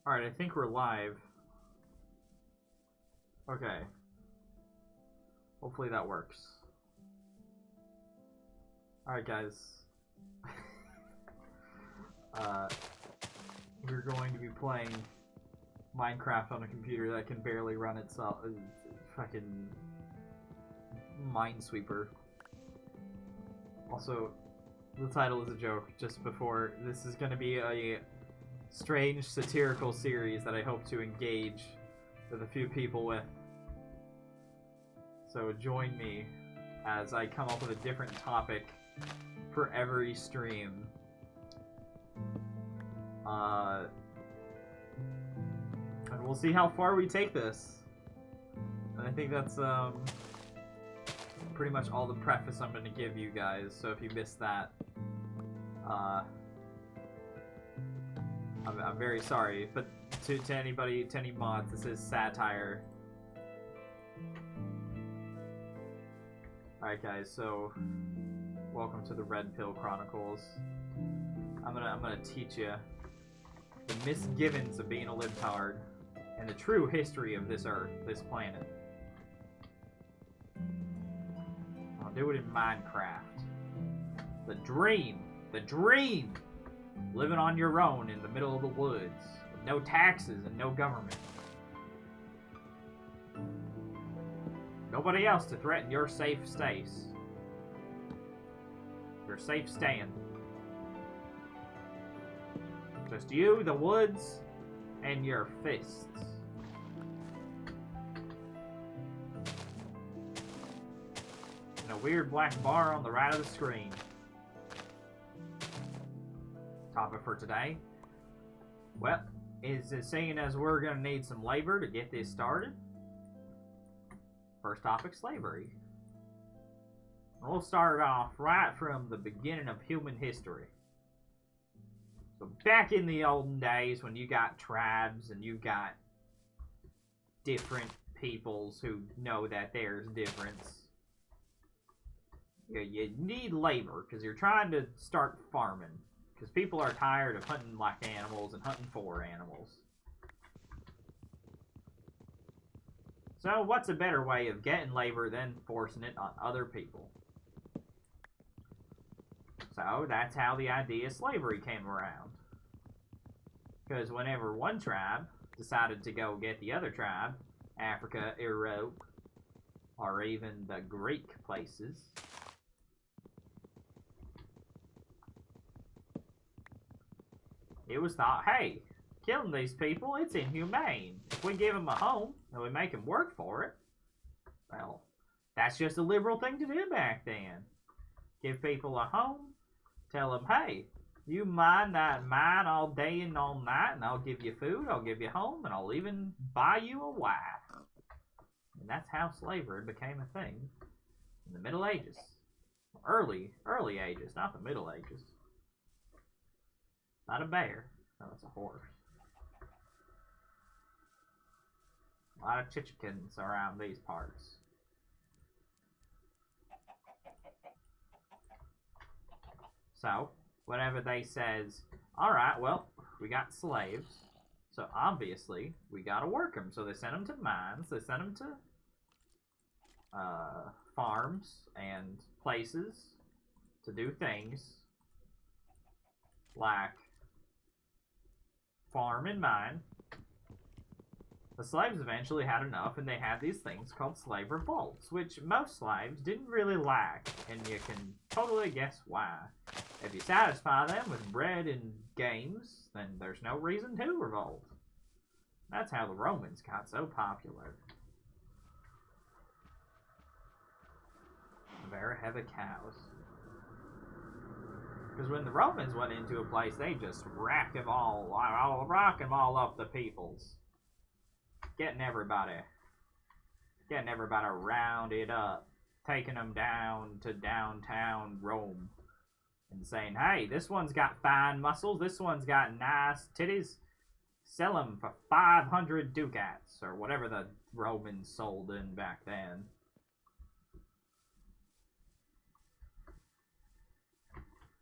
Alright, I think we're live. Okay. Hopefully that works. Alright, guys. We're going to be playing Minecraft on a computer that can barely run itself. Fucking Minesweeper. Also, the title is a joke just before. This is going to be a strange satirical series that I hope to engage with a few people with. So join me as I come up with a different topic for every stream. And we'll see how far we take this. And I think that's pretty much all the preface I'm going to give you guys. So if you missed that, I'm very sorry. But to anybody, to any mods, this is satire. Alright guys, so welcome to the Redpill Chronicles. I'm gonna teach you the misgivings of being a libtard and the true history of this Earth, this planet. I'll do it in Minecraft. The dream! Living on your own in the middle of the woods, with no taxes and no government. Nobody else to threaten your safe space. Your safe stand. Just you, the woods, and your fists. And a weird black bar on the right of the screen. Topic for today. Well, is seeing as we're going to need some labor to get this started. First topic, slavery. We'll start off right from the beginning of human history. So back in the olden days when you got tribes and you got different peoples who know that there's difference. You need labor because you're trying to start farming. Because people are tired of hunting like animals and hunting for animals. So what's a better way of getting labor than forcing it on other people? So that's how the idea of slavery came around. Because whenever one tribe decided to go get the other tribe, Africa, Europe, or even the Greek places, it was thought, hey, killing these people, it's inhumane. If we give them a home and we make them work for it, well, that's just a liberal thing to do back then. Give people a home, tell them, hey, you mine that mine all day and all night, and I'll give you food, I'll give you a home, and I'll even buy you a wife. And that's how slavery became a thing in the Middle Ages. Early ages, not the Middle Ages. Not a bear. No, it's a horse. A lot of chichikins around these parts. So, whenever they says, alright, well, we got slaves, so obviously we gotta work them. So they sent them to mines, they sent them to farms and places to do things like farm and mine. The slaves eventually had enough, and they had these things called slave revolts, which most slaves didn't really like, and you can totally guess why. If you satisfy them with bread and games, then there's no reason to revolt. That's how the Romans got so popular. Very heavy cows. Because when the Romans went into a place, they just rock them all up the peoples. Getting everybody rounded up, taking them down to downtown Rome, and saying, hey, this one's got fine muscles, this one's got nice titties, sell them for 500 ducats, or whatever the Romans sold in back then.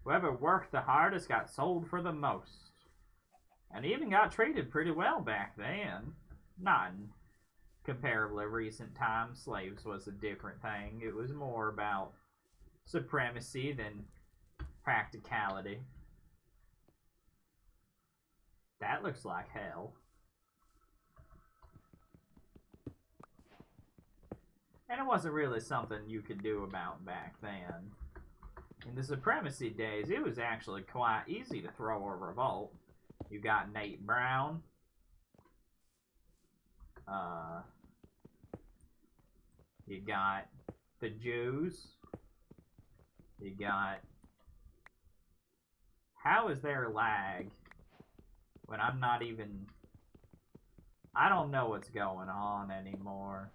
Whoever worked the hardest got sold for the most. And even got treated pretty well back then. Not in comparably recent times. Slaves was a different thing. It was more about supremacy than practicality. That looks like hell. And it wasn't really something you could do about back then. In the supremacy days, it was actually quite easy to throw a revolt. You got Nate Brown. You got the Jews. You got... How is there lag when I'm not even... I don't know what's going on anymore.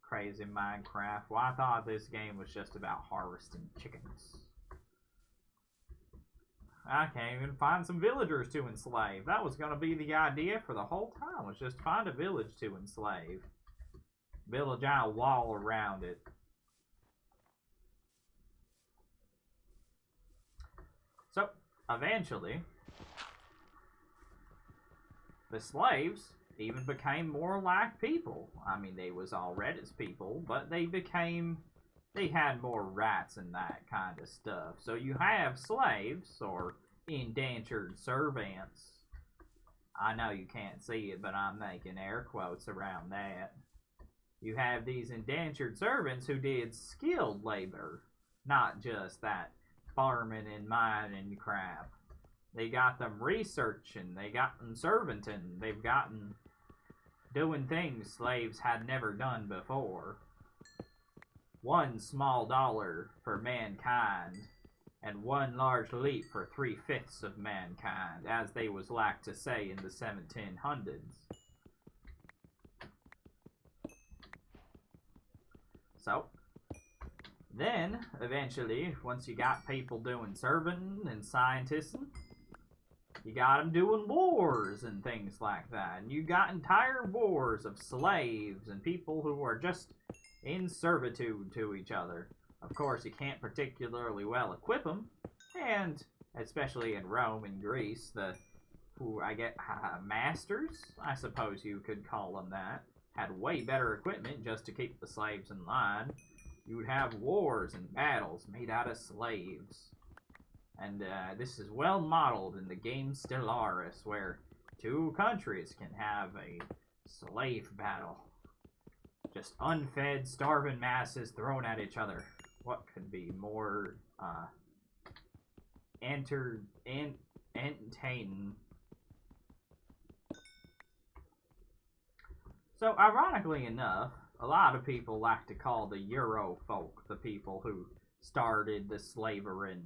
Crazy Minecraft. Well, I thought this game was just about harvesting chickens. I can't even find some villagers to enslave. That was going to be the idea for the whole time, was just find a village to enslave. Build a giant wall around it. So, eventually, the slaves even became more like people. I mean, they was already as people, but they had more rights and that kind of stuff. So you have slaves, or indentured servants. I know you can't see it, but I'm making air quotes around that. You have these indentured servants who did skilled labor, not just that farming and mining crap. They got them researching, they got them servanting, they've gotten doing things slaves had never done before. One small dollar for mankind, and one large leap for 3/5 of mankind, as they was like to say in the 1700s. So, then, eventually, once you got people doing serving and scientisting, you got them doing wars and things like that. And you got entire wars of slaves and people who are just in servitude to each other. Of course, you can't particularly well equip them. And, especially in Rome and Greece, masters, I suppose you could call them that, had way better equipment just to keep the slaves in line. You would have wars and battles made out of slaves. And this is well modeled in the game Stellaris, where two countries can have a slave battle. Just unfed, starving masses thrown at each other. What could be more entertaining? So, ironically enough, a lot of people like to call the Euro folk the people who started the slavery.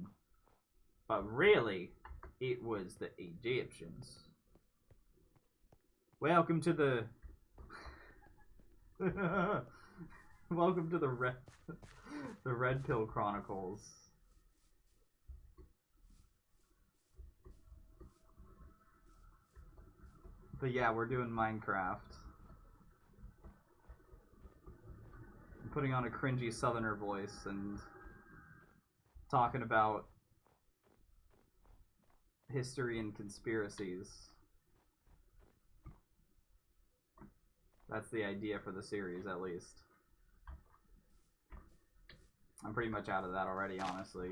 But really, it was the Egyptians. Welcome to the... Welcome to the Redpill Chronicles. But yeah, we're doing Minecraft. I'm putting on a cringy southerner voice and talking about history and conspiracies. That's the idea for the series, at least. I'm pretty much out of that already, honestly.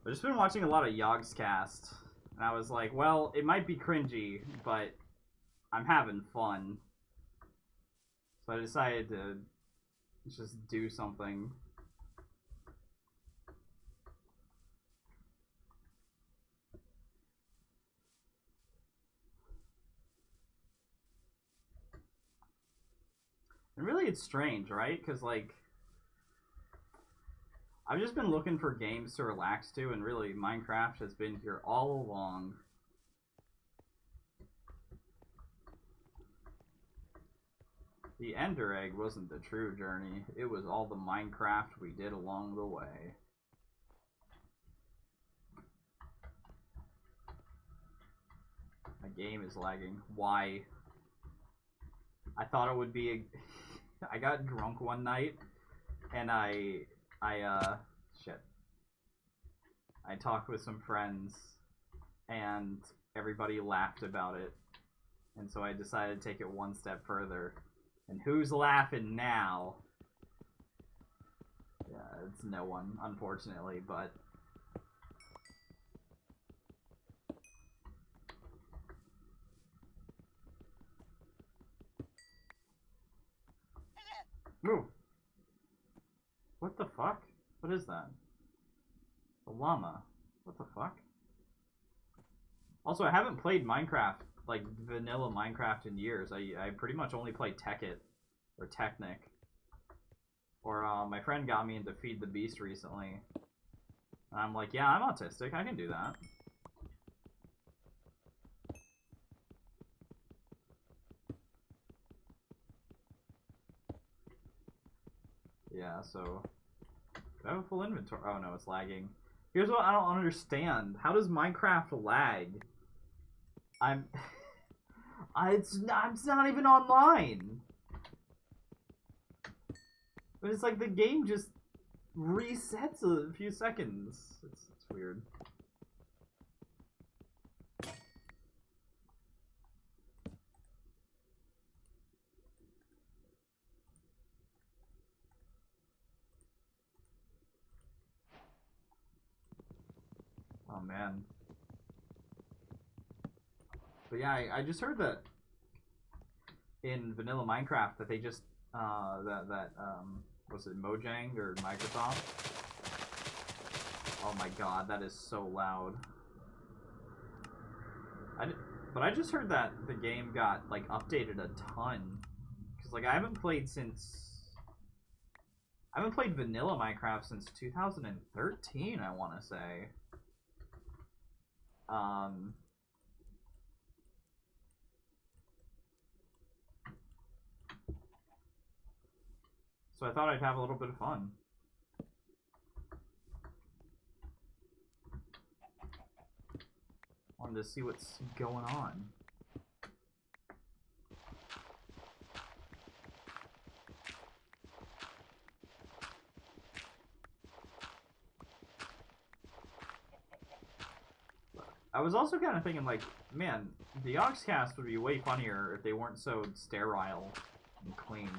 I've just been watching a lot of Yogscast, and I was like, well, it might be cringy, but I'm having fun. So I decided to just do something. And really, it's strange, right? Because, like, I've just been looking for games to relax to, and really, Minecraft has been here all along. The Ender Egg wasn't the true journey. It was all the Minecraft we did along the way. game is lagging. Why? I thought it would be a... I got drunk one night, and shit. I talked with some friends, and everybody laughed about it. And so I decided to take it one step further. And who's laughing now? Yeah, it's no one, unfortunately, but... Ooh. What the fuck? What is that? A llama. What the fuck? Also, I haven't played Minecraft, like vanilla Minecraft, in years. I pretty much only play Tekkit or Technic. Or my friend got me into Feed the Beast recently. And I'm like, yeah, I'm autistic. I can do that. Yeah, so... Do I have a full inventory? Oh no, it's lagging. Here's what I don't understand. How does Minecraft lag? It's not even online. But it's like the game just resets a few seconds. It's weird. Oh man. But yeah, I just heard that in vanilla Minecraft that they just was it Mojang or Microsoft? Oh my god, that is so loud. But I just heard that the game got like updated a ton. Cause like I haven't played vanilla Minecraft since 2013, I want to say. So I thought I'd have a little bit of fun. Wanted to see what's going on. I was also kind of thinking, like, man, the Oxcast would be way funnier if they weren't so sterile and clean.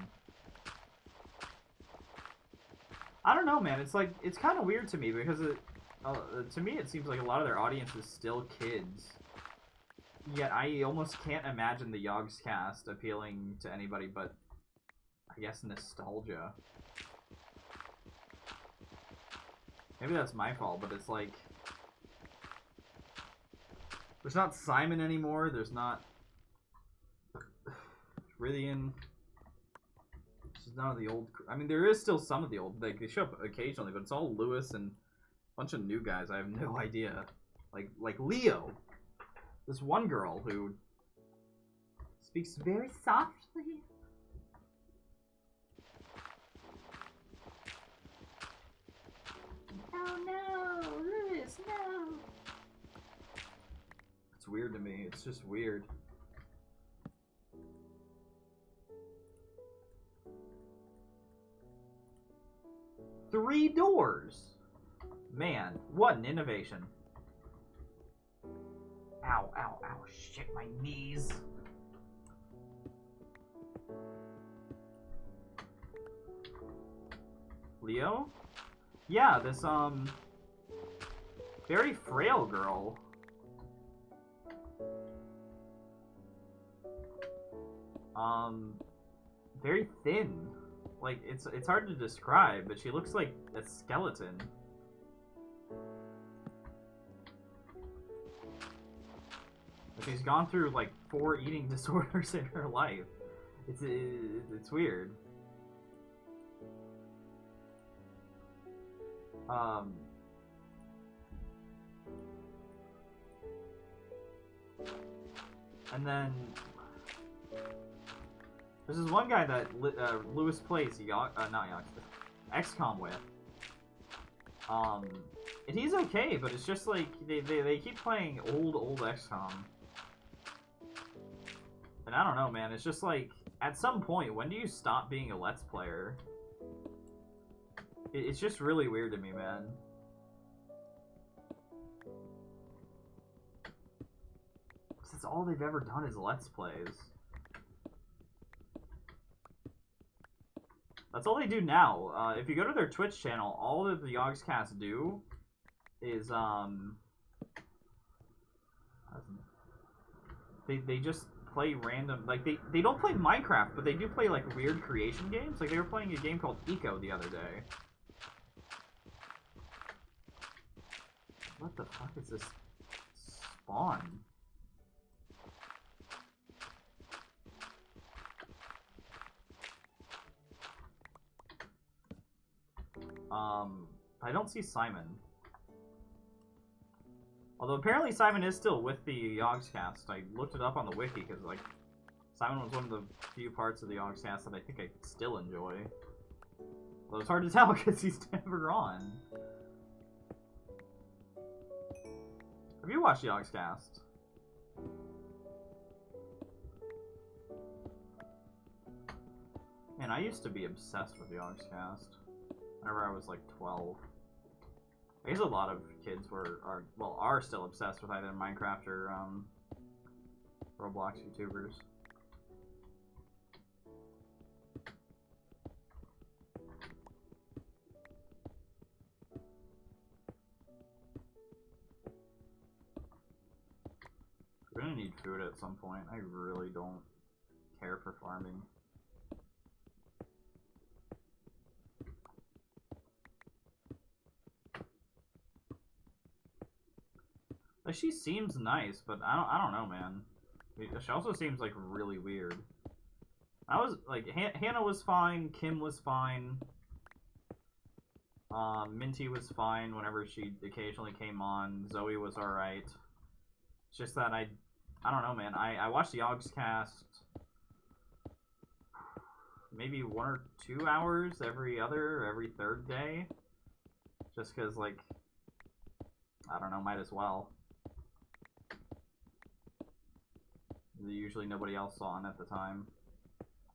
I don't know, man. It's like, it's kind of weird to me because to me it seems like a lot of their audience is still kids. Yet I almost can't imagine the Yogscast appealing to anybody but, I guess, nostalgia. Maybe that's my fault, but it's like... There's not Simon anymore, there's not... Rithian... None of the old... I mean, there is still some of the old... Like, they show up occasionally, but it's all Lewis and a bunch of new guys. I have no idea. Like Leo. This one girl who speaks very softly. Oh no, Lewis, no. It's weird to me. It's just weird. Three doors! Man, what an innovation. Ow, ow, ow, shit, my knees. Leo? Yeah, this, very frail girl. Very thin. Like, it's hard to describe, but she looks like a skeleton. Like, she's gone through, like, 4 eating disorders in her life. It's weird. And then... There's this one guy that Lewis plays XCOM with. And he's okay, but it's just like they keep playing old XCOM. And I don't know, man. It's just like, at some point, when do you stop being a Let's Player? It's just really weird to me, man. That's all they've ever done is Let's Plays. That's all they do now. If you go to their Twitch channel, all that the Yogscast do is, they just play random, like, they don't play Minecraft, but they do play, like, weird creation games. Like, they were playing a game called Eco the other day. What the fuck is this spawn? I don't see Simon. Although apparently Simon is still with the Yogscast. I looked it up on the wiki because, like, Simon was one of the few parts of the Yogscast that I think I still enjoy. Although it's hard to tell because he's never on. Have you watched the Yogscast? Man, I used to be obsessed with the Yogscast whenever I was like 12. I guess a lot of kids are still obsessed with either Minecraft or Roblox YouTubers. We're gonna need food at some point. I really don't care for farming. Like, she seems nice, but I don't know, man. She also seems like really weird. I was like, Hannah was fine, Kim was fine, Minty was fine whenever she occasionally came on. Zoe was alright. It's just that I don't know, man. I watched the Yogscast maybe 1 or 2 hours every other or every third day. Just because, like, I don't know, might as well. Usually nobody else saw it at the time.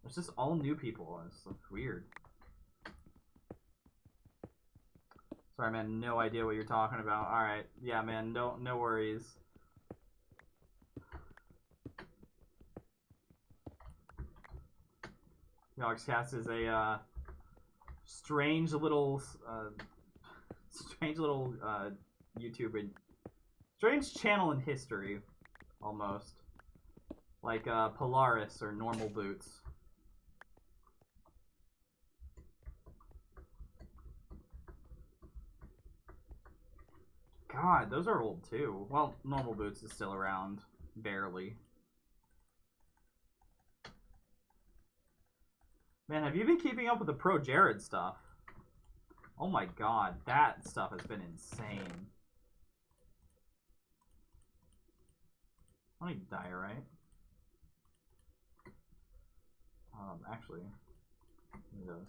It's just all new people. It's like weird. Sorry, man. No idea what you're talking about. All right. Yeah, man. No worries. Yogscast is a strange little YouTuber, strange channel in history, almost. Like Polaris or Normal Boots. God, those are old too. Well, Normal Boots is still around. Barely. Man, have you been keeping up with the Pro Jared stuff? Oh my god, that stuff has been insane. I don't need diorite. Actually, he does.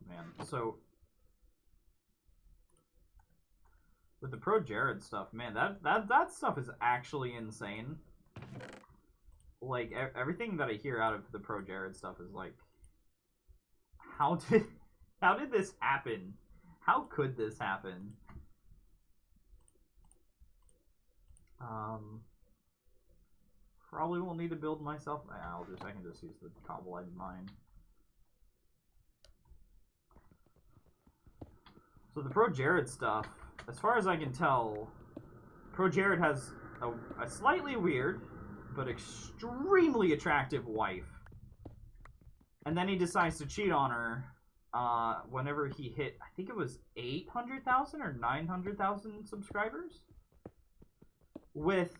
Man, so with the Pro Jared stuff, man, that stuff is actually insane. Like, everything that I hear out of the Pro Jared stuff is like, how did this happen? How could this happen? Probably won't need to build myself. I can just use the cobble-eyed mine. So the Pro Jared stuff, as far as I can tell, Pro Jared has a slightly weird but extremely attractive wife. And then he decides to cheat on her whenever he hit, I think it was 800,000 or 900,000 subscribers, with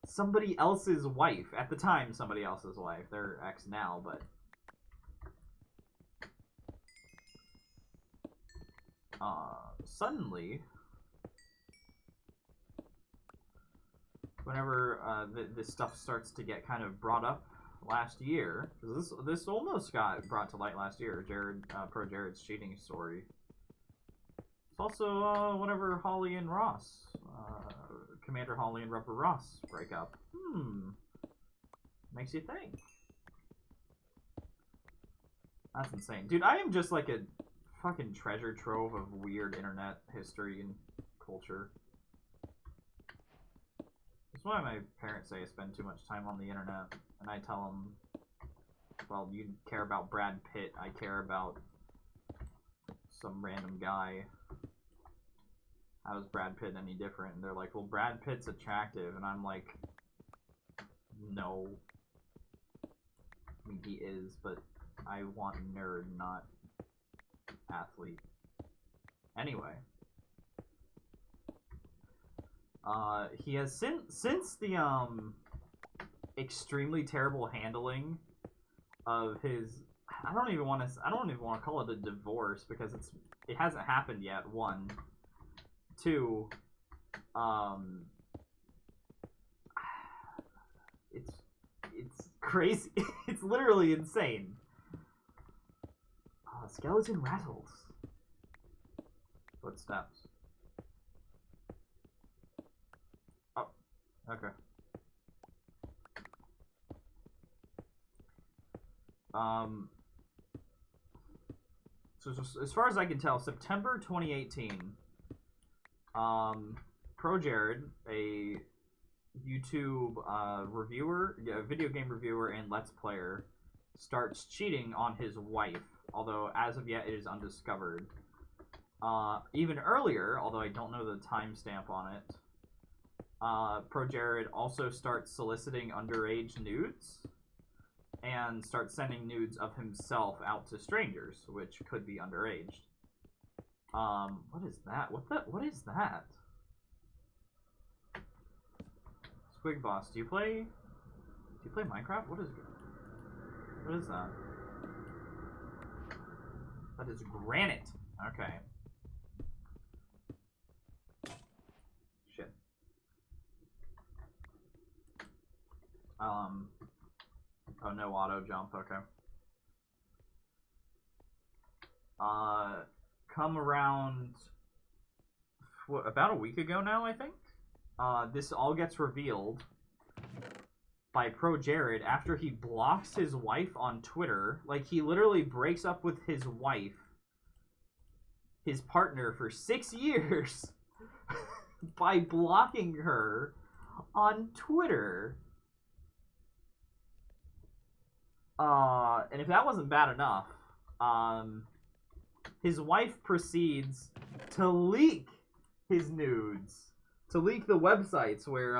somebody else's wife. At the time, somebody else's wife. They're ex now, but suddenly whenever this stuff starts to get kind of brought up last year, because this almost got brought to light last year, Pro Jared's cheating story. It's also whenever Holly and Ross, Commander Holly and Rubber Ross break up. Makes you think. That's insane. Dude, I am just like a fucking treasure trove of weird internet history and culture. That's why my parents say I spend too much time on the internet. And I tell them, well, you care about Brad Pitt, I care about some random guy. How is Brad Pitt any different? And they're like, well, Brad Pitt's attractive. And I'm like, no. I mean, he is, but I want nerd, not athlete. Anyway. He has since the extremely terrible handling of his, I don't even want to call it a divorce because it hasn't happened yet. 1, 2, it's crazy. It's literally insane. Skeleton rattles. Footsteps. Oh, okay. So as far as I can tell, September 2018, Pro Jared, a YouTube reviewer, video game reviewer and Let's Player, starts cheating on his wife, although as of yet it is undiscovered. Even earlier, although I don't know the timestamp on it, Pro Jared also starts soliciting underage nudes and starts sending nudes of himself out to strangers, which could be underage. What is that? What is that? Squig Boss, do you play Minecraft? What is that? That is granite. Okay. Shit. Oh, no auto jump, okay. Come around, what, about a week ago now, I think? This all gets revealed by Pro Jared after he blocks his wife on Twitter. Like, he literally breaks up with his wife, his partner, for 6 years by blocking her on Twitter. And if that wasn't bad enough, his wife proceeds to leak his nudes, to leak the websites where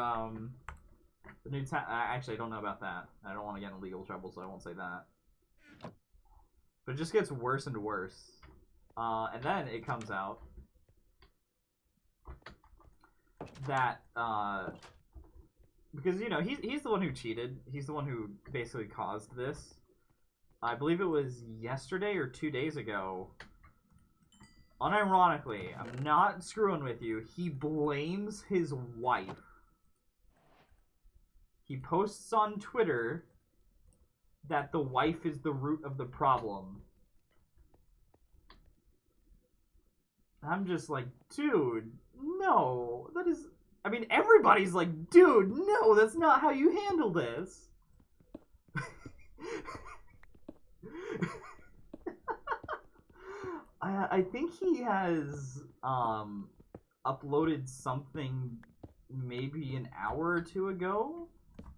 the nudes. Actually, I don't know about that. I don't want to get in legal trouble, so I won't say that. But it just gets worse and worse. And then it comes out that because, you know, he's the one who cheated. He's the one who basically caused this. I believe it was yesterday or 2 days ago. Unironically, I'm not screwing with you, he blames his wife. He posts on Twitter that the wife is the root of the problem. I'm just like, dude, no. That is... I mean, everybody's like, dude, no, that's not how you handle this. I think he has uploaded something maybe an hour or 2 ago.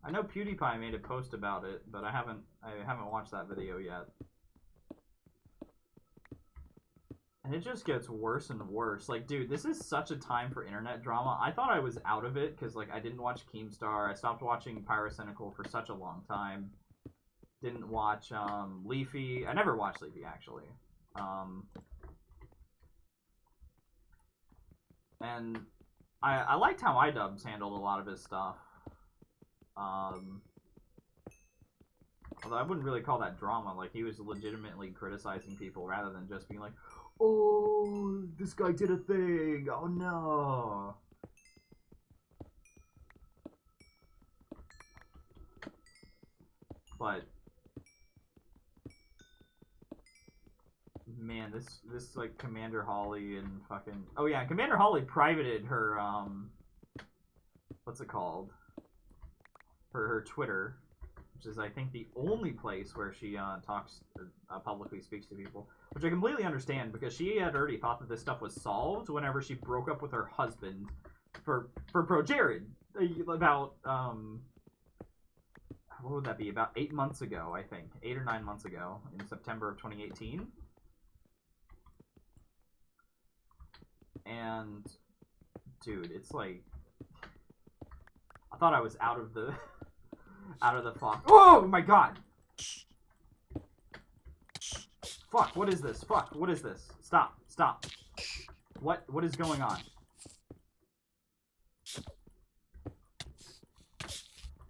I know PewDiePie made a post about it, but I haven't watched that video yet. And it just gets worse and worse. Like, dude, this is such a time for internet drama. I thought I was out of it because, like, I didn't watch Keemstar. I stopped watching Pyrocynical for such a long time. Didn't watch Leafy. I never watched Leafy, actually. And I liked how iDubbbz handled a lot of his stuff. Although I wouldn't really call that drama. Like, he was legitimately criticizing people rather than just being like, oh, this guy did a thing. Oh, no. But man, this like Commander Holly and fucking oh yeah, Commander Holly privated her what's it called? Her Twitter, which is I think the only place where she talks publicly speaks to people, which I completely understand because she had already thought that this stuff was solved whenever she broke up with her husband for Pro Jared about what would that be, about 8 months ago, I think 8 or 9 months ago in September of 2018. And dude, it's like I thought I was out of the fuck. Oh my god! Fuck, what is this? Fuck, what is this? Stop, stop. What is going on?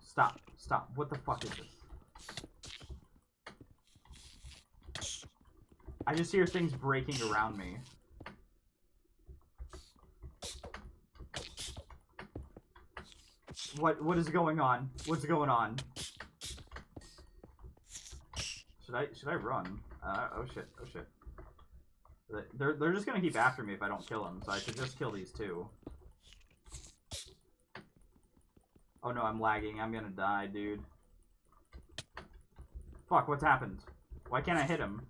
Stop, stop. What the fuck is this? I just hear things breaking around me. What is going on? What's going on? Should I run? Oh shit, oh shit. They're just gonna keep after me if I don't kill them, so I should just kill these two. Oh no, I'm lagging. I'm gonna die, dude. Fuck, what's happened? Why can't I hit him?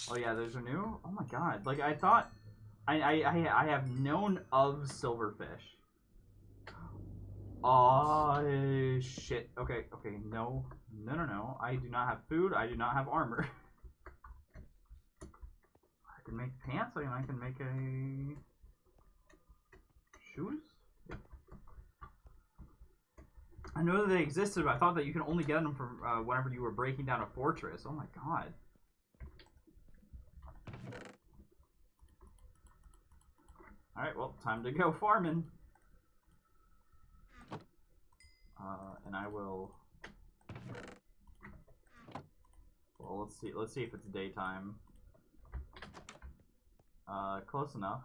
Oh yeah, those are new? Oh my god. Like, I thought... I have known of silverfish. Oh, shit. Okay, okay, no. No. I do not have food. I do not have armor. I can make pants. I can make a... shoes? Yeah. I know that they existed, but I thought that you can only get them from whenever you were breaking down a fortress. Oh my god. Alright, well, time to go farming. And I will... Well, let's see if it's daytime. Close enough.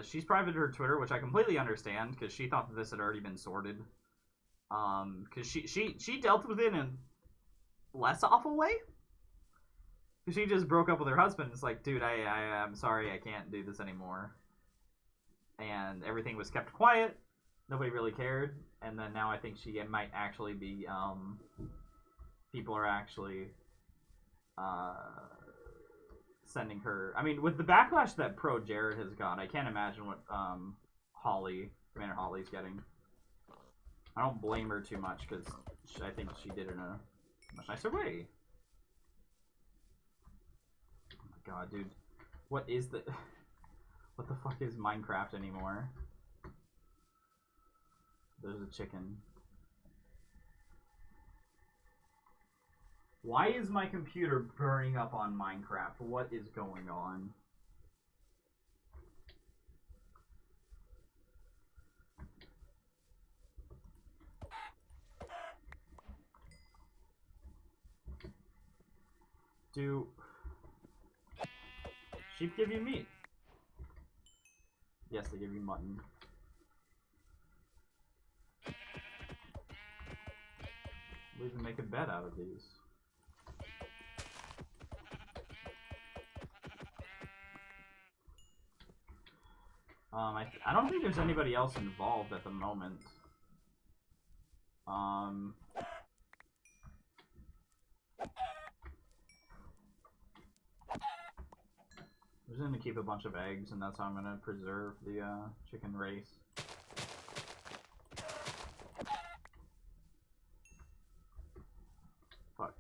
She's privated her Twitter, which I completely understand, because she thought that this had already been sorted. Because she dealt with it in a less awful way. She just broke up with her husband. It's like, dude, I'm sorry, I can't do this anymore. And everything was kept quiet. Nobody really cared. And then now I think she might actually be, people are actually, sending her. I mean, with the backlash that Pro Jared has got, I can't imagine what, Commander Holly's getting. I don't blame her too much, because I think she did it in a much nicer way. God, dude, what is the fuck is Minecraft anymore? There's a chicken. Why is my computer burning up on Minecraft? What is going on? Do sheep give you meat? Yes, they give you mutton. We'll even make a bed out of these. I don't think there's anybody else involved at the moment. I'm just gonna keep a bunch of eggs, and that's how I'm gonna preserve the chicken race. Fuck.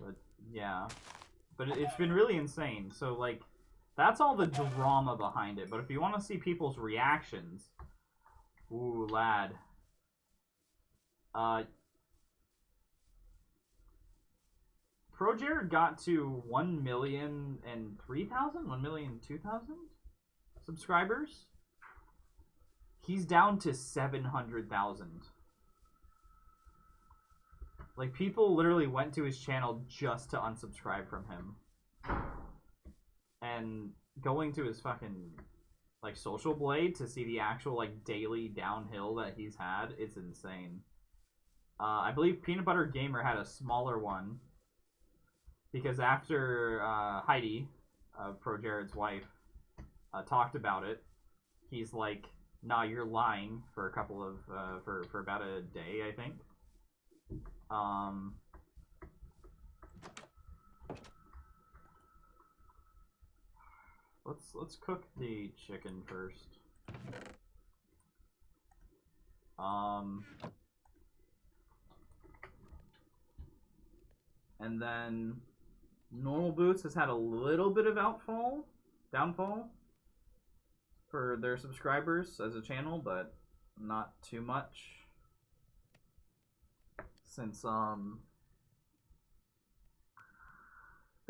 But yeah, but it's been really insane. So like, that's all the drama behind it. But if you want to see people's reactions, ooh, lad. Pro Jared got to 1,003,000, 1,002,000 subscribers. He's down to 700,000. Like, people literally went to his channel just to unsubscribe from him. And going to his fucking, like, social blade to see the actual, like, daily downhill that he's had, it's insane. I believe Peanut Butter Gamer had a smaller one. Because after Heidi, Pro Jared's wife, talked about it, he's like, nah, you're lying for a couple of, for about a day, I think. Let's cook the chicken first. And then Normal Boots has had a little bit of downfall for their subscribers as a channel, but not too much. Since they're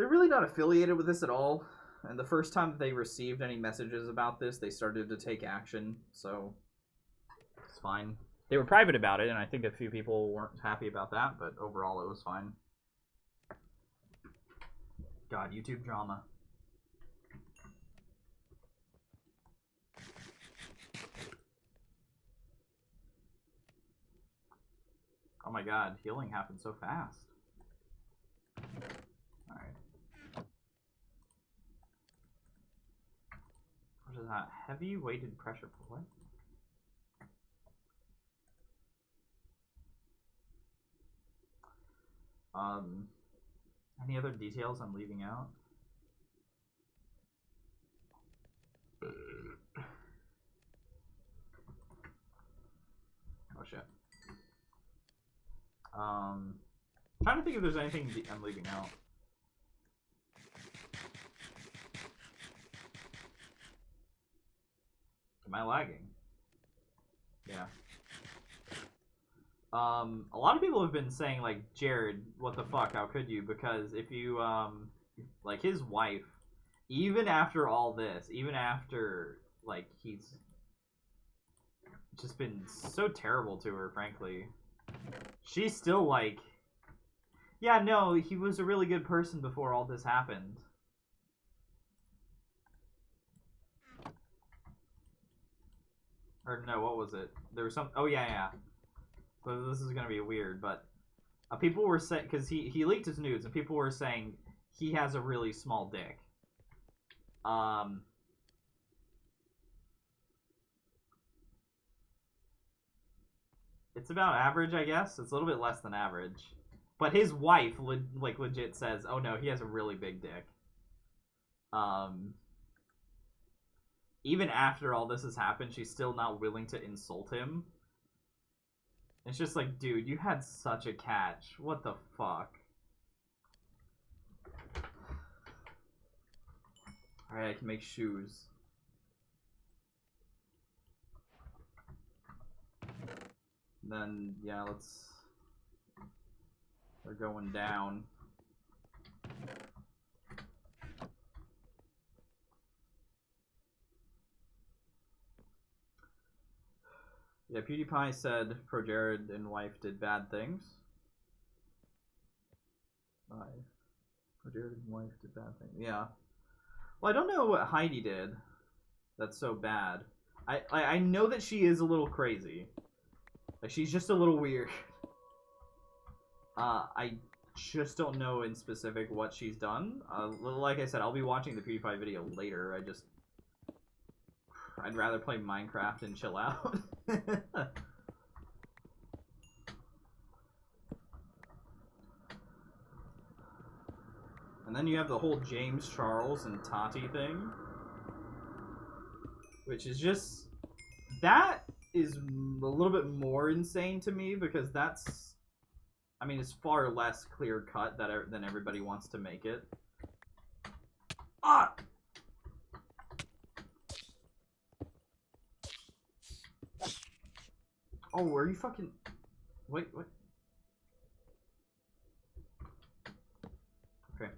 really not affiliated with this at all, and the first time they received any messages about this, they started to take action, so it's fine. They were private about it, and I think a few people weren't happy about that, but overall it was fine. God, YouTube drama. Oh my god, healing happened so fast. Alright. What is that? Heavy weighted pressure point? Any other details I'm leaving out? Oh shit. Trying to think if there's anything I'm leaving out. Am I lagging? Yeah. A lot of people have been saying, like, Jared, what the fuck, how could you? Because if you, like, his wife, even after all this, even after, like, he's just been so terrible to her, frankly, she's still like, yeah, no, he was a really good person before all this happened. Or no, what was it? There was some, oh yeah. So this is gonna be weird, but people were saying, because he leaked his nudes, and people were saying he has a really small dick. It's about average, I guess. It's a little bit less than average. But his wife, like, legit says, oh no, he has a really big dick. Even after all this has happened, she's still not willing to insult him. It's just like, dude, you had such a catch. What the fuck? Alright, I can make shoes. And then, yeah, they're going down. Yeah, PewDiePie said Pro Jared and wife did bad things. Pro Jared and wife did bad things. Yeah. Well, I don't know what Heidi did that's so bad. I know that she is a little crazy. Like, she's just a little weird. I just don't know in specific what she's done. Like I said, I'll be watching the PewDiePie video later. I'd rather play Minecraft and chill out. And then you have the whole James Charles and Tati thing, which is just, that is a little bit more insane to me, because that's, I mean, it's far less clear cut than everybody wants to make it. Ah! Oh, are you fucking... Wait, what? Okay.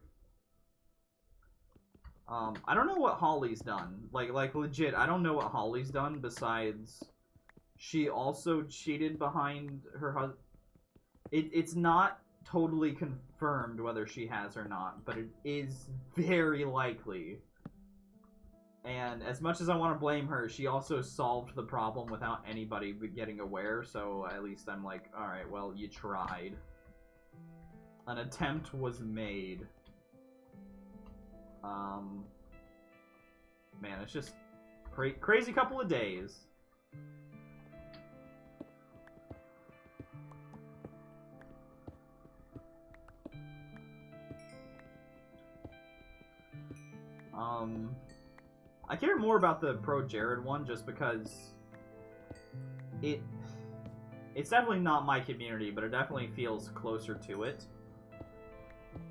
I don't know what Holly's done. Like legit, I don't know what Holly's done besides she also cheated behind her husband. It's not totally confirmed whether she has or not, but it is very likely. And as much as I want to blame her, she also solved the problem without anybody getting aware, so at least I'm like, alright, well, you tried. An attempt was made. Man, it's just crazy couple of days. I care more about the Pro Jared one just because it's definitely not my community, but it definitely feels closer to it.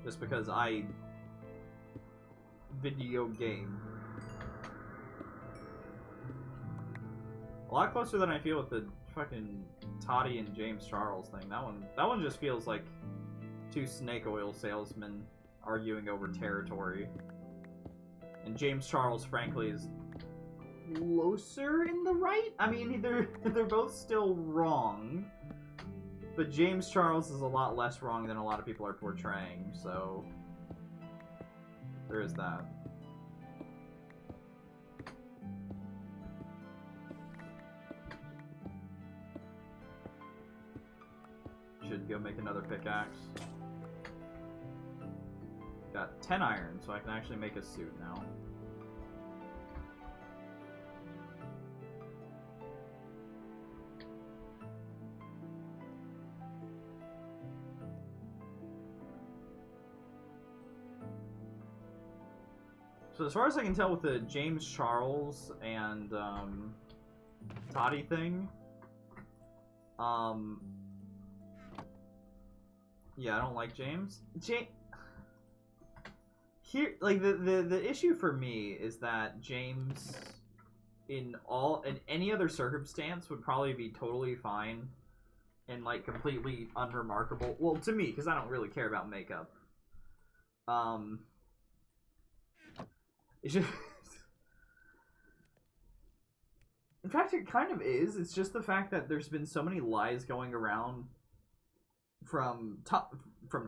Just because I video game. A lot closer than I feel with the fucking Toddy and James Charles thing. That one just feels like two snake oil salesmen arguing over territory. And James Charles, frankly, is closer in the right. I mean, they're both still wrong, but James Charles is a lot less wrong than a lot of people are portraying. So there is that. Should go make another pickaxe. Got 10 iron, so I can actually make a suit now. So as far as I can tell with the James Charles and Toddy thing, yeah, I don't like James. Here, like the issue for me is that James, in any other circumstance, would probably be totally fine and like completely unremarkable. Well, to me, because I don't really care about makeup. It's just, in fact, it kind of is. It's just the fact that there's been so many lies going around from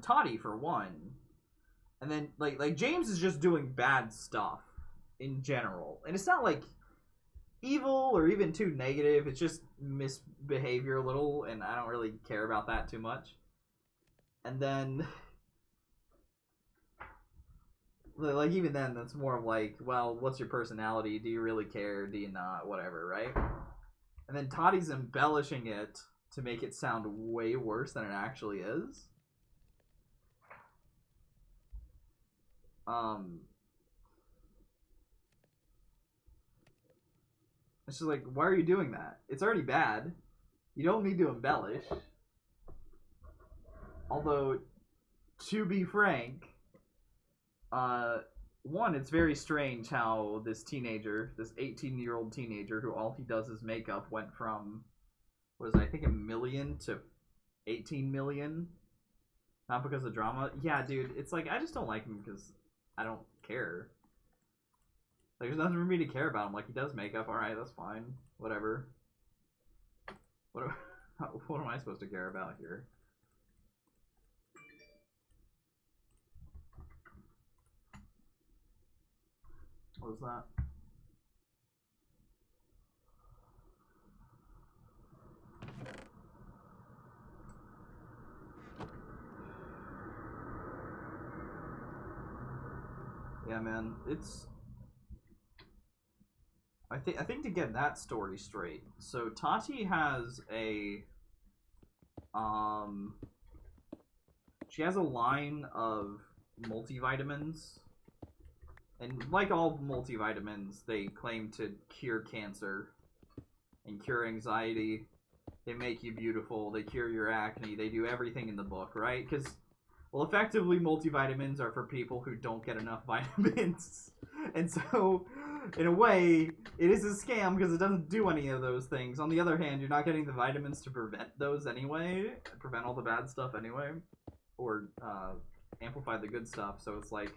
Toddy for one. And then, like James is just doing bad stuff in general. And it's not, like, evil or even too negative. It's just misbehavior a little, and I don't really care about that too much. And then, like, even then, that's more of like, well, what's your personality? Do you really care? Do you not? Whatever, right? And then Toddy's embellishing it to make it sound way worse than it actually is. It's just like, why are you doing that? It's already bad. You don't need to embellish. Although, to be frank, one, it's very strange how this 18-year-old teenager who all he does is makeup went from, what is it, I think 1 million to 18 million. Not because of drama. Yeah, dude, it's like, I just don't like him because I don't care. Like, there's nothing for me to care about him. Like, he does makeup, alright, that's fine. Whatever. What am I supposed to care about here? What was that? Yeah, man, it's... I think to get that story straight, so Tati has a... She has a line of multivitamins. And like all multivitamins, they claim to cure cancer and cure anxiety. They make you beautiful. They cure your acne. They do everything in the book, right? Because, well, effectively, multivitamins are for people who don't get enough vitamins. And so, in a way, it is a scam because it doesn't do any of those things. On the other hand, you're not getting the vitamins to prevent those anyway. Prevent all the bad stuff anyway. Or amplify the good stuff. So it's like,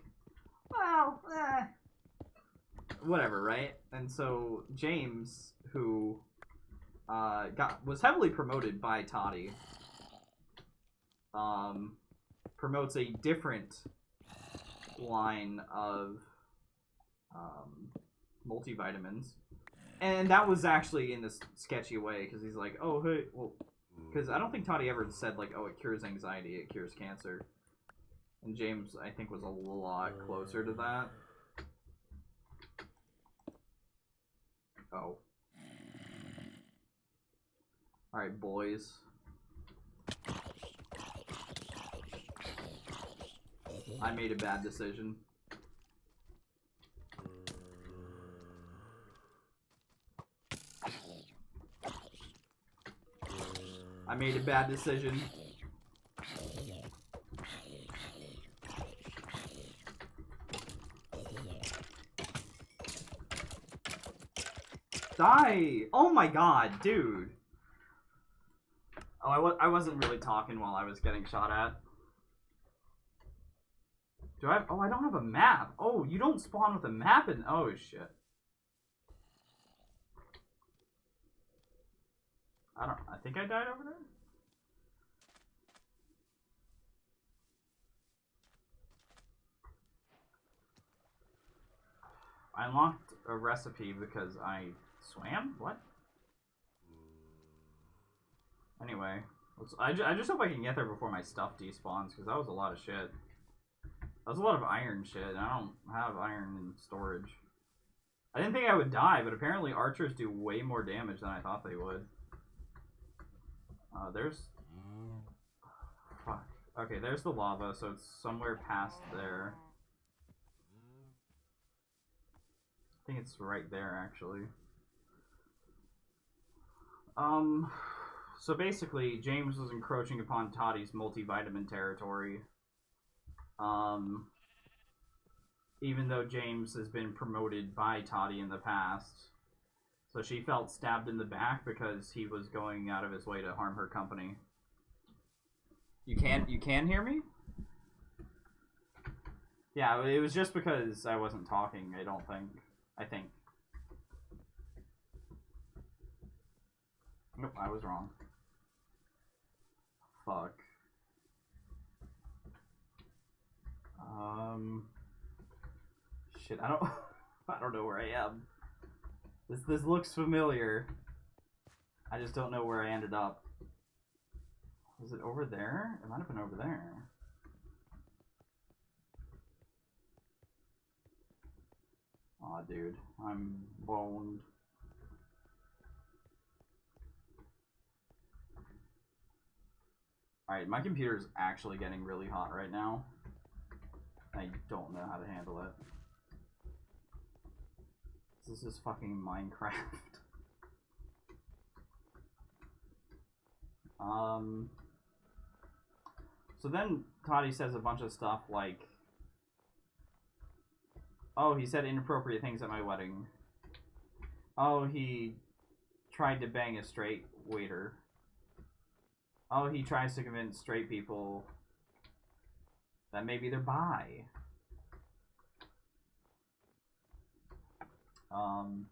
well, whatever, right? And so James, who was heavily promoted by Toddy, promotes a different line of multivitamins. And that was actually in this sketchy way, because he's like, oh, hey, well, because I don't think Toddy ever said, like, oh, it cures anxiety, it cures cancer. And James, I think, was a lot closer to that. Oh. Alright, boys. I made a bad decision. I made a bad decision. Die! Oh my god, dude. Oh, I wasn't really talking while I was getting shot at. Do I have... Oh, I don't have a map. Oh, you don't spawn with a map in... Oh, shit. I think I died over there? I unlocked a recipe because I swam? What? Anyway, I just hope I can get there before my stuff despawns, because that was a lot of shit. That was a lot of iron shit, and I don't have iron in storage. I didn't think I would die, but apparently archers do way more damage than I thought they would. There's... Fuck. Okay, there's the lava, so it's somewhere past there. I think it's right there, actually. So basically, James was encroaching upon Toddy's multivitamin territory. Even though James has been promoted by Toddy in the past. So she felt stabbed in the back because he was going out of his way to harm her company. You can hear me? Yeah, it was just because I wasn't talking, I think. Nope, I was wrong. Fuck. Shit, I don't know where I am. This looks familiar. I just don't know where I ended up. Was it over there? It might have been over there. Aw, dude, I'm boned. Alright, my computer's actually getting really hot right now. I don't know how to handle it. This is fucking Minecraft. So then Toddy says a bunch of stuff like, oh, he said inappropriate things at my wedding. Oh, he tried to bang a straight waiter. Oh, he tries to convince straight people that maybe they're bi. And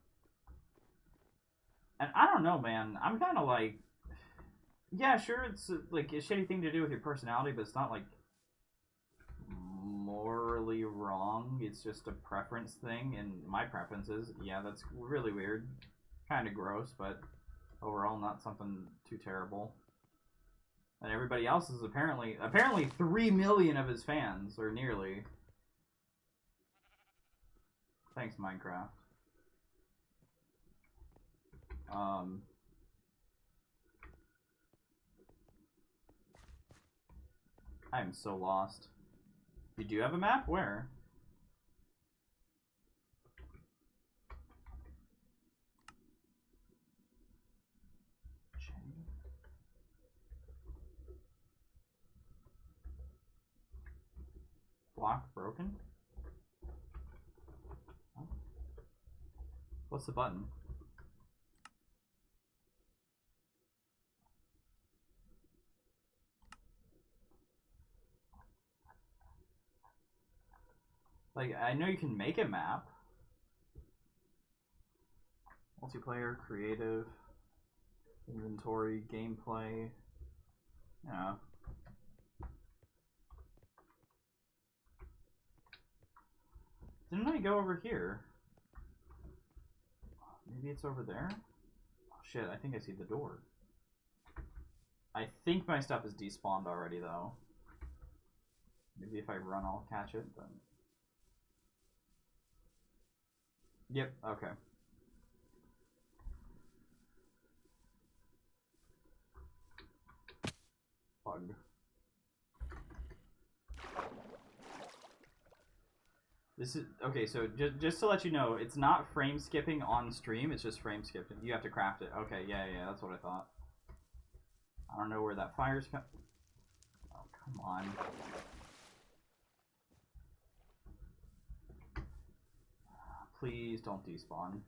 I don't know, man. I'm kind of like, yeah, sure, it's like a shitty thing to do with your personality, but it's not like morally wrong. It's just a preference thing, and my preference is, yeah, that's really weird, kind of gross, but overall not something too terrible. And everybody else is apparently 3 million of his fans, or nearly. Thanks, Minecraft. I am so lost. You do have a map? Where? Block broken? What's the button? Like, I know you can make a map. Multiplayer, creative, inventory, gameplay. Yeah. Didn't I go over here? Maybe it's over there? Oh shit, I think I see the door. I think my stuff is despawned already though. Maybe if I run I'll catch it, then... Yep, okay. Bug. This is okay. So just to let you know, it's not frame skipping on stream. It's just frame skipping. You have to craft it. Okay, yeah, that's what I thought. I don't know where that fire's coming. Oh, come on. Please don't despawn.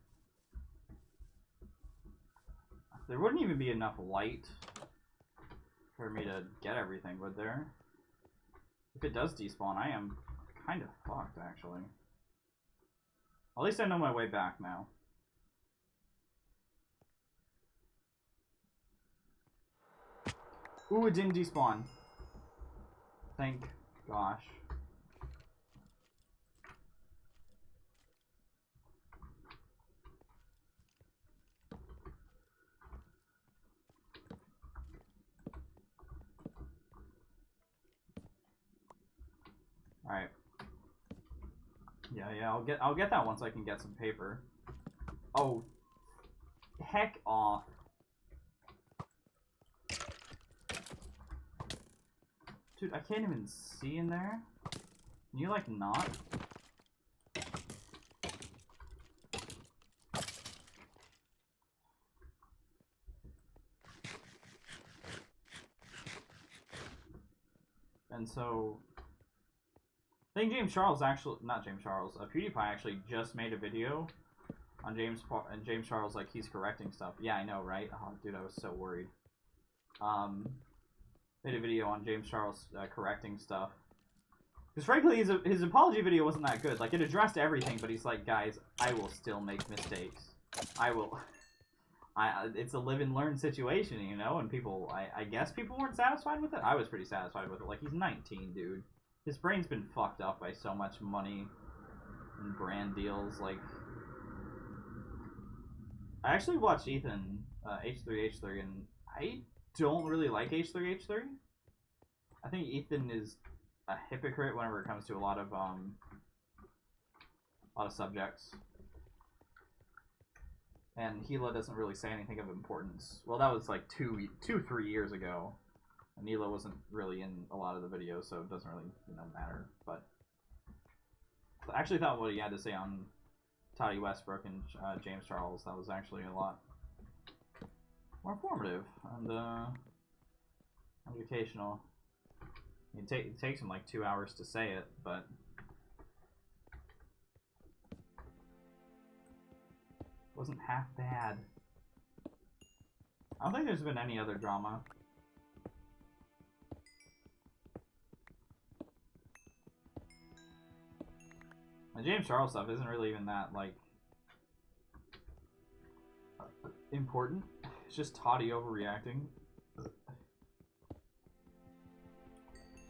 There wouldn't even be enough light for me to get everything, would there? If it does despawn, I am kind of fucked, actually. At least I know my way back now. Ooh, it didn't despawn. Thank gosh. Alright. Yeah, I'll get that once I can get some paper. Oh, heck off. Dude, I can't even see in there. Can you like not? And so I think James Charles actually, not James Charles, PewDiePie actually just made a video on James Charles, like, he's correcting stuff. Yeah, I know, right? Oh, dude, I was so worried. Made a video on James Charles correcting stuff. Because frankly, his apology video wasn't that good. Like, it addressed everything, but he's like, guys, I will still make mistakes. I will. It's a live and learn situation, you know? And people, I guess people weren't satisfied with it. I was pretty satisfied with it. Like, he's 19, dude. His brain's been fucked up by so much money and brand deals. Like, I actually watched Ethan, H3H3, and I don't really like H3H3. I think Ethan is a hypocrite whenever it comes to a lot of subjects. And Gila doesn't really say anything of importance. Well, that was like 3 years ago. And Neela wasn't really in a lot of the videos, so it doesn't really, matter. But I actually thought what he had to say on Toddy Westbrook and James Charles, that was actually a lot more informative and educational. It takes him like 2 hours to say it, but it wasn't half bad. I don't think there's been any other drama. The James Charles stuff isn't really even that, like, important. It's just Toddy overreacting.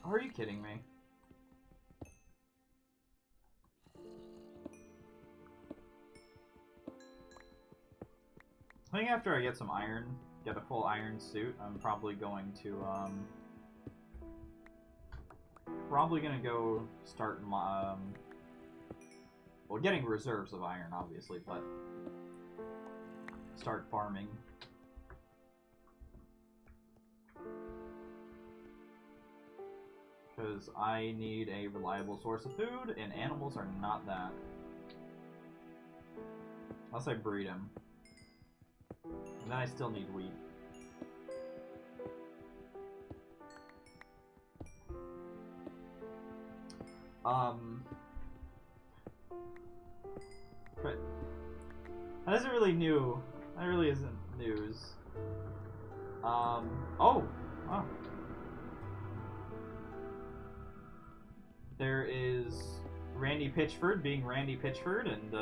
Are you kidding me? I think after I get some iron, get a full iron suit, I'm probably going to, go start my, well, getting reserves of iron, obviously, but start farming. Because I need a reliable source of food, and animals are not that. Unless I breed them. And then I still need wheat. But that isn't really new. That really isn't news. Oh, wow. There is Randy Pitchford being Randy Pitchford, and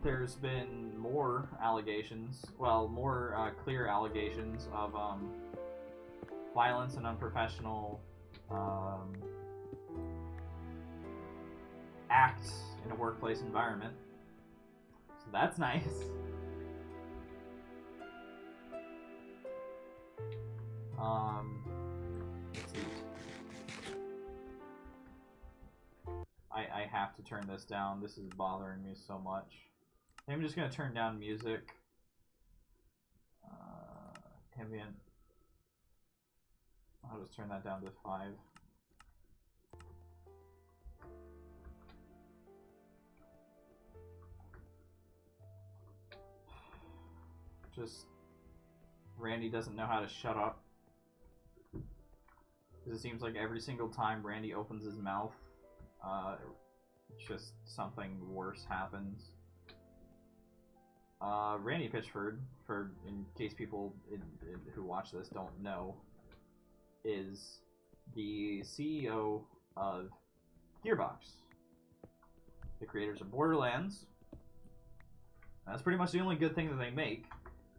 there's been more allegations, well, more clear allegations of violence and unprofessional act in a workplace environment. So that's nice. Let's see. I have to turn this down. This is bothering me so much. I'm just gonna turn down music. Ambient. I'll just turn that down to 5. Just Randy doesn't know how to shut up. Because it seems like every single time Randy opens his mouth, just something worse happens. Randy Pitchford, in case people who watch this don't know, is the CEO of Gearbox, the creators of Borderlands. That's pretty much the only good thing that they make,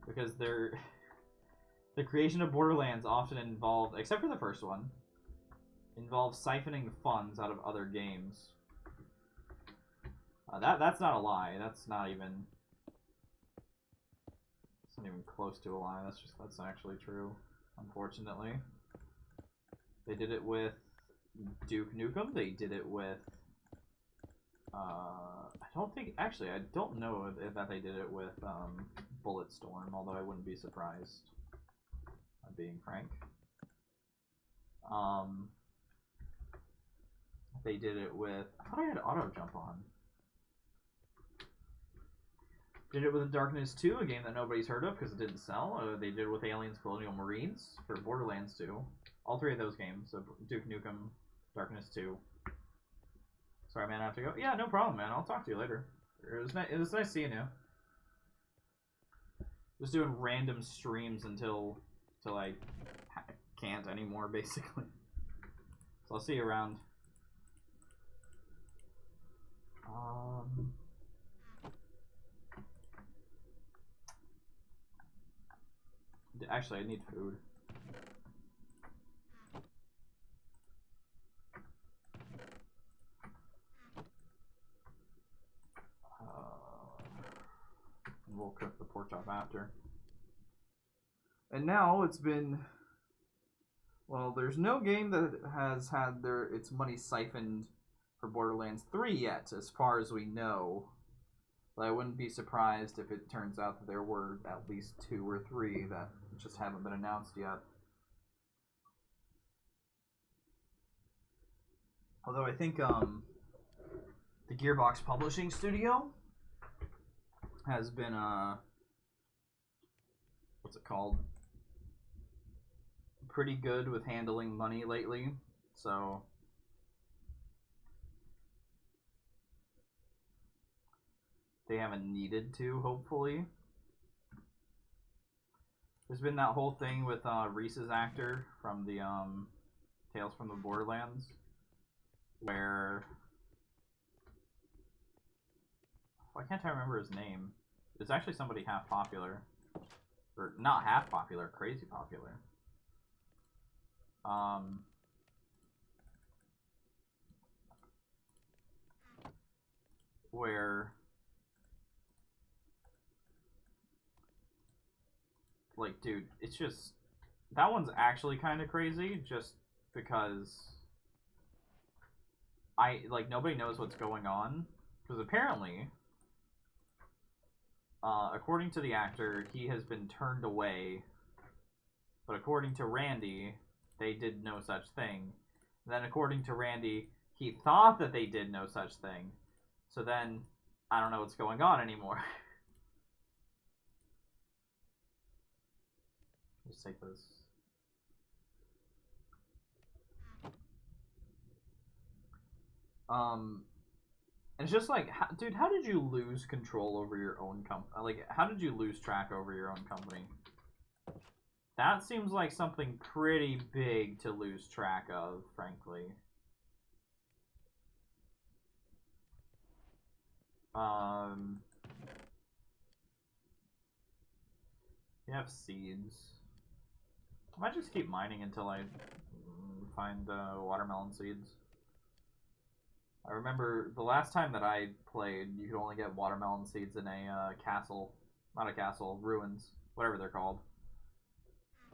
because the creation of Borderlands often involved, except for the first one, involves siphoning funds out of other games. That's not a lie. That's not even close to a lie. That's actually true, unfortunately. They did it with Duke Nukem. They did it with I don't know that they did it with Bulletstorm, although I wouldn't be surprised. I'm being frank. They did it with, I thought I had auto jump on. Did it with Darkness 2, a game that nobody's heard of because it didn't sell. They did it with Aliens Colonial Marines for Borderlands 2. All 3 of those games, so Duke Nukem, Darkness 2. Sorry, man, I have to go. Yeah, no problem, man. I'll talk to you later. It was nice seeing you. Just doing random streams until I can't anymore, basically. So I'll see you around. Actually, I need food. And we'll cook the pork chop after. And now it's been, well, there's no game that has had its money siphoned for Borderlands 3 yet, as far as we know. But I wouldn't be surprised if it turns out that there were at least 2 or 3 that just haven't been announced yet. Although I think the Gearbox Publishing Studio has been what's it called? Pretty good with handling money lately, so they haven't needed to, hopefully. There's been that whole thing with Reese's actor from the Tales from the Borderlands, where why can't I remember his name? It's actually somebody half popular, or not half popular, crazy popular. Where, like, dude, it's just, that one's actually kind of crazy, just because nobody knows what's going on, because apparently, according to the actor, he has been turned away, but according to Randy, they did no such thing. Then according to Randy, he thought that they did no such thing. So then, I don't know what's going on anymore. Just take this. And it's just like, dude, how did you lose control over your own company? Like, how did you lose track over your own company? That seems like something pretty big to lose track of, frankly. You have seeds. I might just keep mining until I find watermelon seeds. I remember the last time that I played, you could only get watermelon seeds in a castle. Not a castle, ruins. Whatever they're called.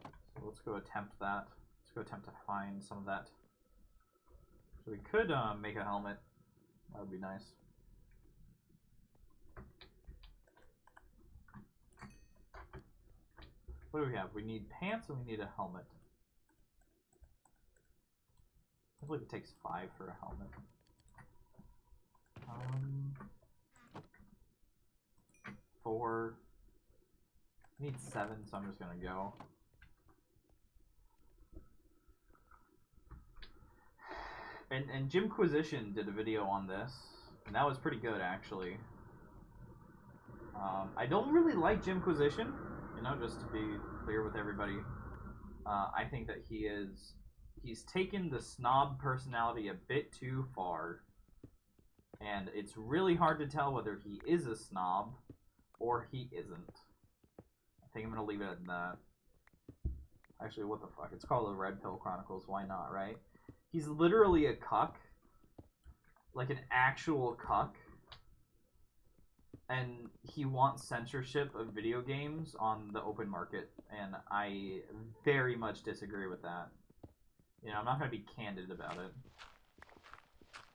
So let's go attempt that. Let's go attempt to find some of that. So we could make a helmet. That would be nice. What do we have? We need pants and we need a helmet. I believe it takes 5 for a helmet. 4. I need 7, so I'm just gonna go. And Jimquisition did a video on this, and that was pretty good actually. I don't really like Jimquisition, you know, just to be clear with everybody. I think that he's taken the snob personality a bit too far. And it's really hard to tell whether he is a snob or he isn't. I think I'm going to leave it at that. Actually, what the fuck? It's called the Redpill Chronicles. Why not, right? He's literally a cuck. Like an actual cuck. And he wants censorship of video games on the open market. And I very much disagree with that. You know, I'm not going to be candid about it.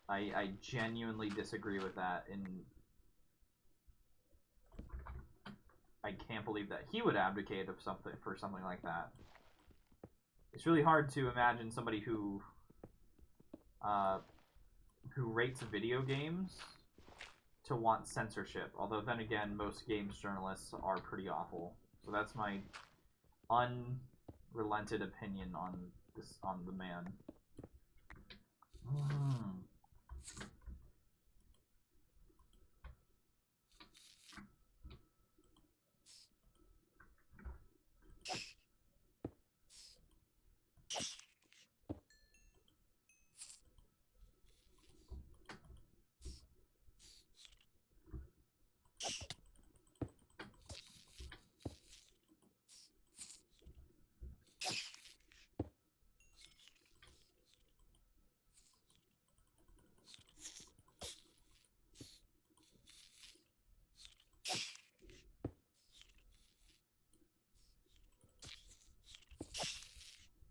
I genuinely disagree with that, and I can't believe that he would advocate for something like that. It's really hard to imagine somebody who rates video games to want censorship. Although then again, most games journalists are pretty awful. So that's my unrelented opinion on the man.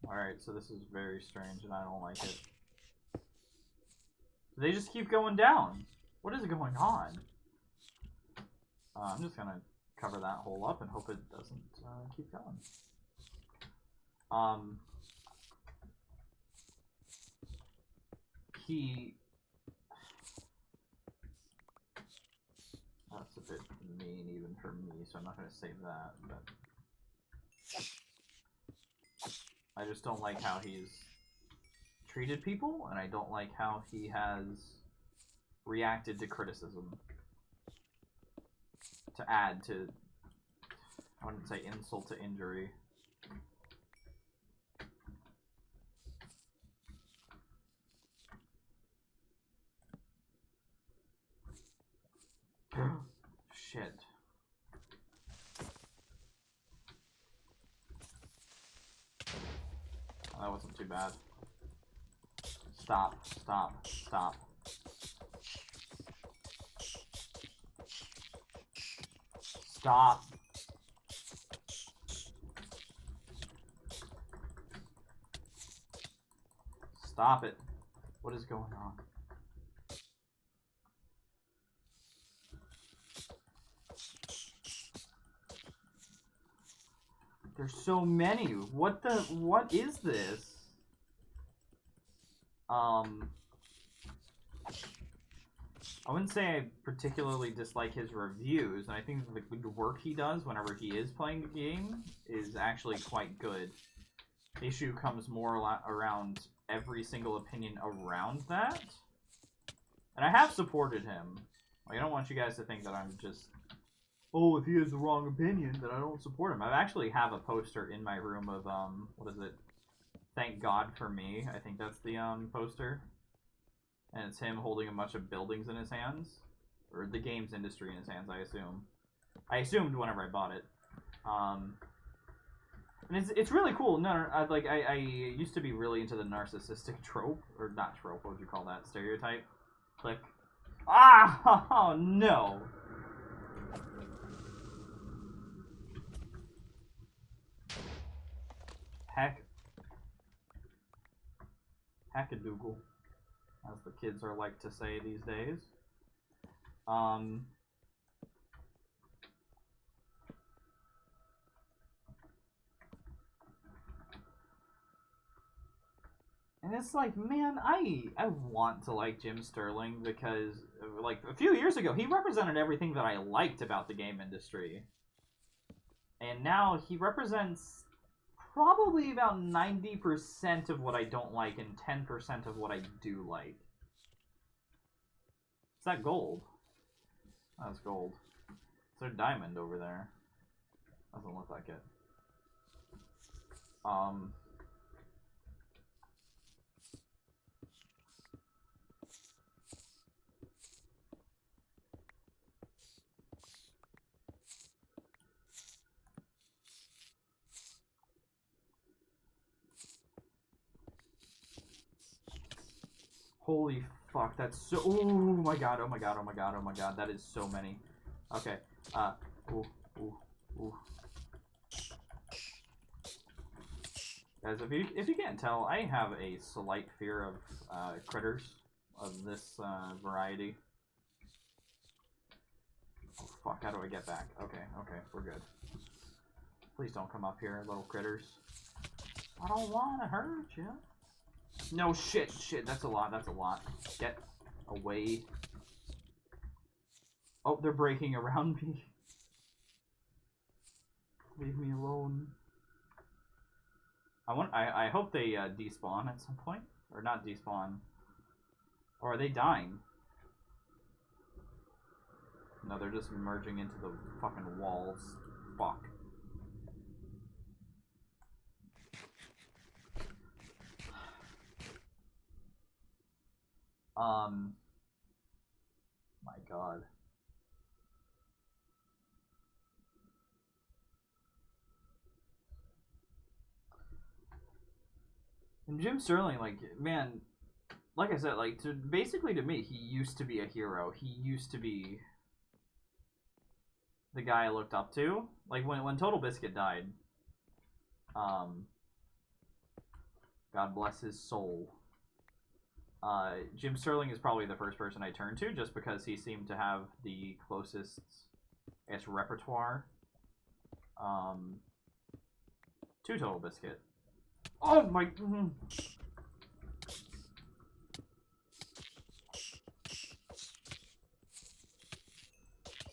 Alright, so this is very strange and I don't like it. They just keep going down. What is going on? I'm just gonna cover that hole up and hope it doesn't keep going. That's a bit mean even for me, so I'm not gonna save that, but I just don't like how he's treated people, and I don't like how he has reacted to criticism. To add to, I wouldn't say insult to injury. Shit. Oh, that wasn't too bad. Stop, stop, stop. Stop. Stop it. What is going on? There's so many. What is this? I wouldn't say I particularly dislike his reviews, and I think the work he does whenever he is playing the game is actually quite good. The issue comes more around every single opinion around that. And I have supported him. I don't want you guys to think that I'm just, oh, if he has the wrong opinion, then I don't support him. I actually have a poster in my room of, what is it? Thank God for Me. I think that's the poster. And it's him holding a bunch of buildings in his hands. Or the games industry in his hands, I assume. I assumed whenever I bought it. And it's really cool. No, I used to be really into the narcissistic trope. Or not trope, what would you call that? Stereotype. Click. Ah! Oh, no! Hackadoodle, as the kids are like to say these days. And it's like, man, I want to like Jim Sterling because, like, a few years ago, he represented everything that I liked about the game industry. And now he represents probably about 90% of what I don't like and 10% of what I do like. Is that gold? Oh, that's gold. Is there a diamond over there? Doesn't look like it. Holy fuck, that's so... Oh my god, oh my god, oh my god, oh my god, that is so many. Okay, ooh, ooh, ooh. Guys, if you can't tell, I have a slight fear of critters of this variety. Oh fuck, how do I get back? Okay, okay, we're good. Please don't come up here, little critters. I don't want to hurt you. No, shit, that's a lot, that's a lot. Get away. Oh, they're breaking around me. Leave me alone. I hope they despawn at some point. Or not despawn. Or are they dying? No, they're just merging into the fucking walls. Fuck. My god. And Jim Sterling, like, man, like I said, like, basically to me, he used to be a hero. He used to be the guy I looked up to. Like, when Total Biscuit died, God bless his soul, Jim Sterling is probably the first person I turned to, just because he seemed to have the closest, I guess, repertoire to Total Biscuit. Oh my...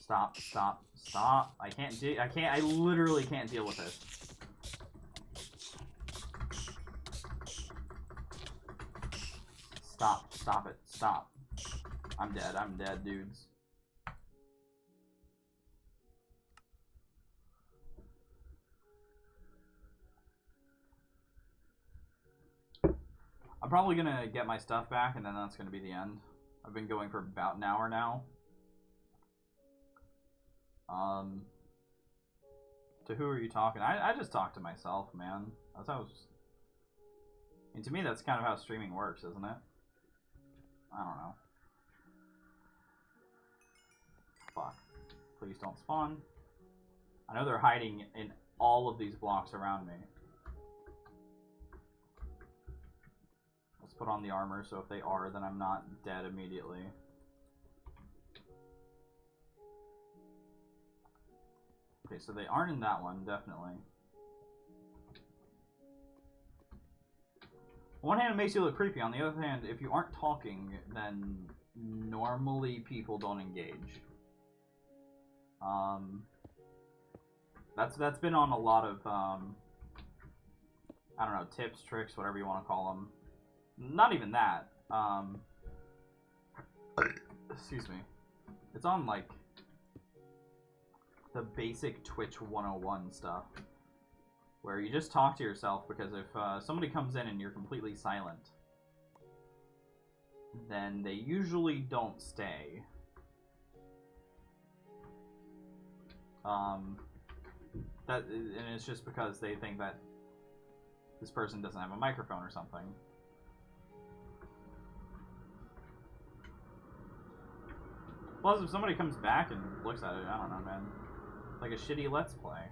Stop, stop, stop. I literally can't deal with this. Stop, stop it, stop. I'm dead, dudes. I'm probably gonna get my stuff back, and then that's gonna be the end. I've been going for about an hour now. To who are you talking? I just talk to myself, man. That's how. And to me, that's kind of how streaming works, isn't it? I don't know. Fuck. Please don't spawn. I know they're hiding in all of these blocks around me. Let's put on the armor, so if they are, then I'm not dead immediately. Okay, so they aren't in that one, definitely. On one hand, it makes you look creepy. On the other hand, if you aren't talking, then normally people don't engage. That's been on a lot of, I don't know, tips, tricks, whatever you want to call them. Not even that. Excuse me. It's on, like, the basic Twitch 101 stuff, where you just talk to yourself, because if somebody comes in and you're completely silent, then they usually don't stay. And it's just because they think that this person doesn't have a microphone or something. Plus, if somebody comes back and looks at it, I don't know, man. It's like a shitty Let's Play.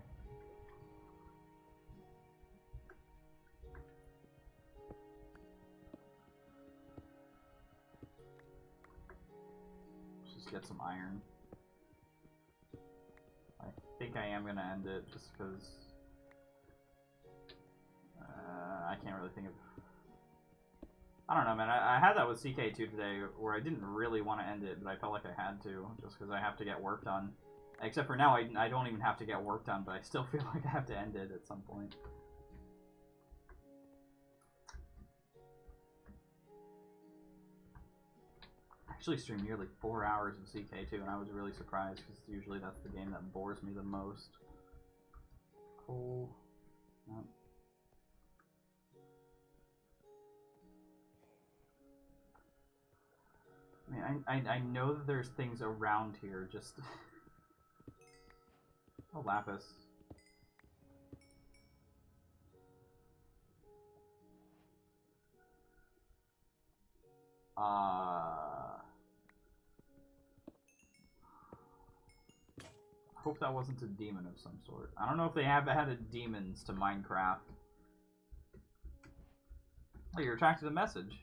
Let's just get some iron. I think I am going to end it just because I can't really think of... I don't know, man. I had that with CK2 today where I didn't really want to end it, but I felt like I had to just because I have to get work done. Except for now, I don't even have to get work done, but I still feel like I have to end it at some point. I actually streamed nearly 4 hours of CK2, and I was really surprised because usually that's the game that bores me the most. Cool. No. I mean, I know that there's things around here, just... Oh, lapis. Hope that wasn't a demon of some sort. I don't know if they have added demons to Minecraft. Oh, you're attracted to the message.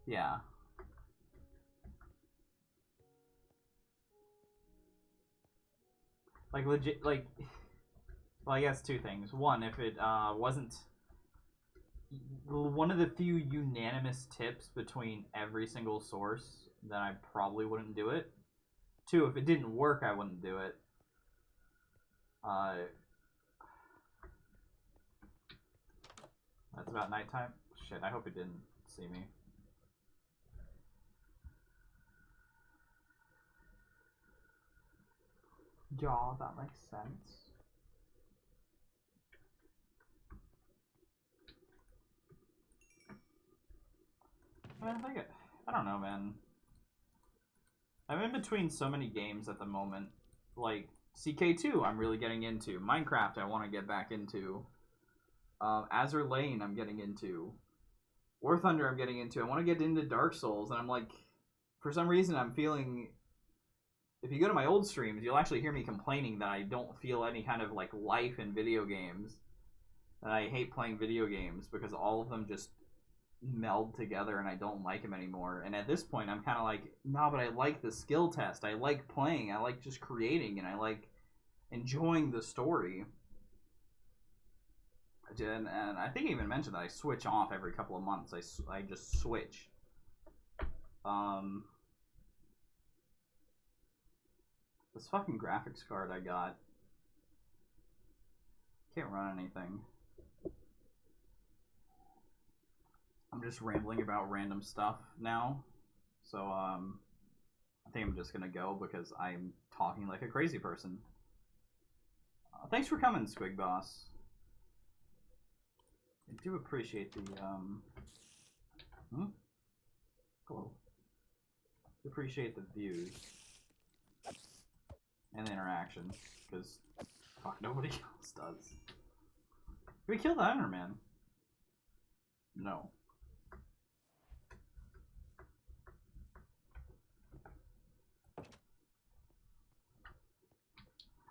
Yeah. Like, legit, like... Well, I guess two things. One, if it wasn't... One of the few unanimous tips between every single source, then I probably wouldn't do it. Two, if it didn't work, I wouldn't do it. That's about nighttime? Shit, I hope it didn't see me. Yeah, that makes sense. I don't know, man. I'm in between so many games at the moment. Like, CK2 I'm really getting into. Minecraft I want to get back into. Azure Lane I'm getting into. War Thunder I'm getting into. I want to get into Dark Souls, and I'm like, for some reason I'm feeling... If you go to my old streams, you'll actually hear me complaining that I don't feel any kind of, like, life in video games. And I hate playing video games because all of them just meld together and I don't like them anymore. And at this point, I'm kind of like, no, but I like the skill test. I like playing. I like just creating, and I like enjoying the story. And I think I even mentioned that I switch off every couple of months. I just switch. This fucking graphics card I got. Can't run anything. I'm just rambling about random stuff now. So, I think I'm just gonna go because I'm talking like a crazy person. Thanks for coming, Squig Boss. I do appreciate the, Hello. Appreciate the views. And the interactions, because fuck, nobody else does. Did we kill the Enderman? No.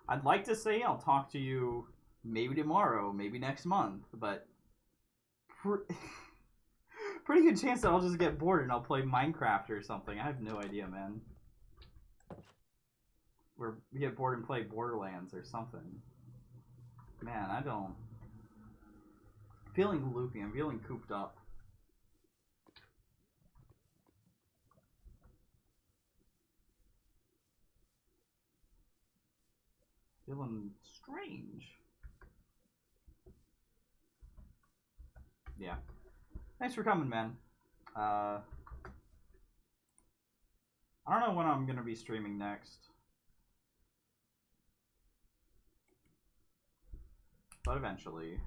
I'd like to say I'll talk to you maybe tomorrow, maybe next month, but pretty good chance that I'll just get bored and I'll play Minecraft or something. I have no idea, man. Or we get bored and play Borderlands or something. Man, I don't... I'm feeling loopy. I'm feeling cooped up. Feeling strange. Yeah. Thanks for coming, man. I don't know when I'm going to be streaming next. But eventually.